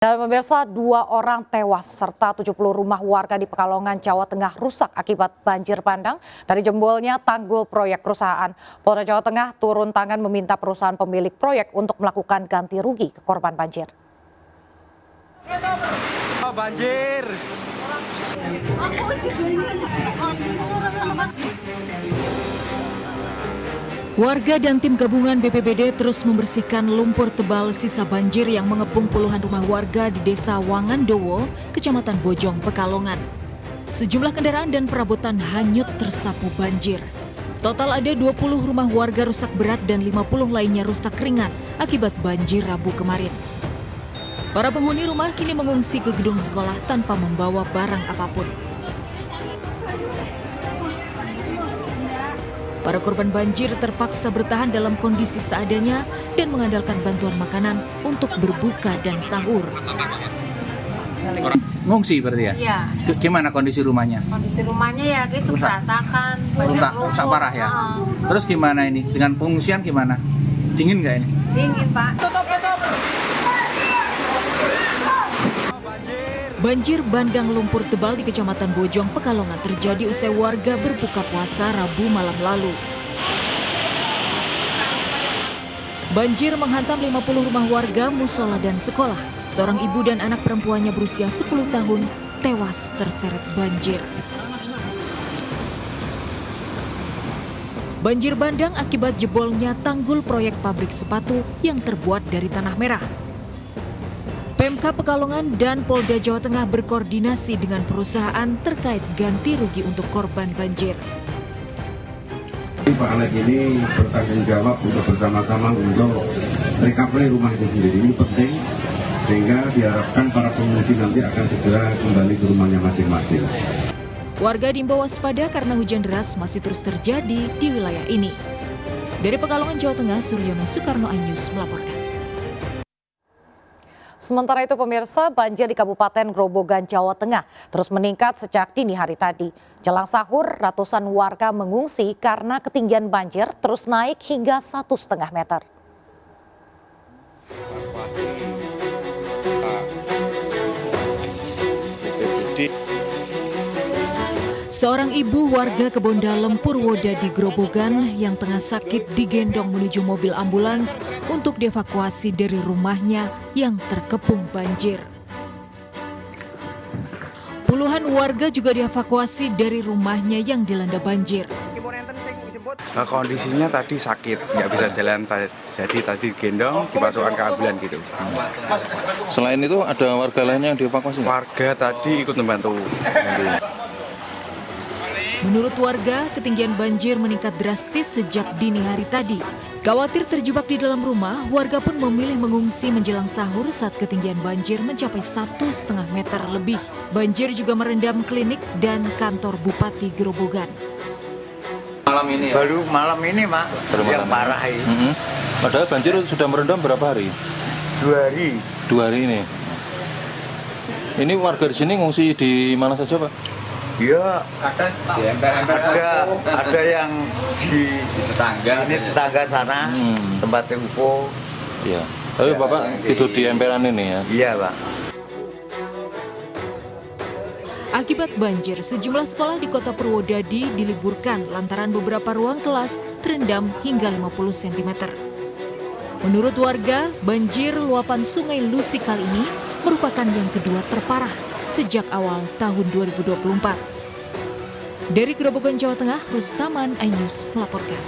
Dan pemirsa, 2 orang tewas serta 70 rumah warga di Pekalongan, Jawa Tengah rusak akibat banjir bandang dari jembolnya tanggul proyek perusahaan. Polda Jawa Tengah turun tangan meminta perusahaan pemilik proyek untuk melakukan ganti rugi ke korban banjir. Banjir. Warga dan tim gabungan BPBD terus membersihkan lumpur tebal sisa banjir yang mengepung puluhan rumah warga di Desa Wangandowo, Kecamatan Bojong, Pekalongan. Sejumlah kendaraan dan perabotan hanyut tersapu banjir. Total ada 20 rumah warga rusak berat dan 50 lainnya rusak ringan akibat banjir Rabu kemarin. Para penghuni rumah kini mengungsi ke gedung sekolah tanpa membawa barang apapun. Para korban banjir terpaksa bertahan dalam kondisi seadanya dan mengandalkan bantuan makanan untuk berbuka dan sahur. Ngungsi berarti ya? Iya. Gimana kondisi rumahnya? Kondisi rumahnya ya gitu berantakan, Rusak parah ya? Terus gimana ini? Dengan pengungsian gimana? Dingin nggak ini? Dingin, Pak. Banjir bandang lumpur tebal di Kecamatan Bojong, Pekalongan terjadi usai warga berbuka puasa Rabu malam lalu. Banjir menghantam 50 rumah warga, musola dan sekolah. Seorang ibu dan anak perempuannya berusia 10 tahun tewas terseret banjir. Banjir bandang akibat jebolnya tanggul proyek pabrik sepatu yang terbuat dari tanah merah. Pemkab Pekalongan dan Polda Jawa Tengah berkoordinasi dengan perusahaan terkait ganti rugi untuk korban banjir. Pak Alek ini bertanggung jawab untuk bersama-sama untuk recovery rumah itu sendiri. Ini penting sehingga diharapkan para pengungsi nanti akan segera kembali ke rumahnya masing-masing. Warga diimbau waspada karena hujan deras masih terus terjadi di wilayah ini. Dari Pekalongan, Jawa Tengah, Suryono Soekarno, iNews melaporkan. Sementara itu pemirsa, banjir di Kabupaten Grobogan, Jawa Tengah terus meningkat sejak dini hari tadi. Jelang sahur, ratusan warga mengungsi karena ketinggian banjir terus naik hingga 1,5 meter. Seorang ibu warga Kebondalem, Purwodadi, Grobogan yang tengah sakit digendong menuju mobil ambulans untuk dievakuasi dari rumahnya yang terkepung banjir. Puluhan warga juga dievakuasi dari rumahnya yang dilanda banjir. Kondisinya tadi sakit, nggak bisa jalan, jadi tadi digendong, dimasukkan ke ambulan gitu. Selain itu ada warga lainnya yang dievakuasi? Warga tadi ikut membantu. Menurut warga, ketinggian banjir meningkat drastis sejak dini hari tadi. Khawatir terjebak di dalam rumah, warga pun memilih mengungsi menjelang sahur saat ketinggian banjir mencapai 1,5 meter lebih. Banjir juga merendam klinik dan kantor Bupati Grobogan. Malam ini ya? Baru malam ini, Mak, yang parah ini. Padahal banjir sudah merendam berapa hari? 2 hari. 2 hari ini. Ini warga di sini ngungsi di mana saja, Pak? Ya, ada yang di tetangga sana, tempat Upo. Iya. Tapi Bapak tidur di emperan ini ya? Iya, Pak. Akibat banjir, sejumlah sekolah di kota Purwodadi diliburkan lantaran beberapa ruang kelas terendam hingga 50 cm. Menurut warga, banjir luapan Sungai Lusi kali ini merupakan yang kedua terparah sejak awal tahun 2024. Dari Grobogan, Jawa Tengah, Rustaman, iNews melaporkan.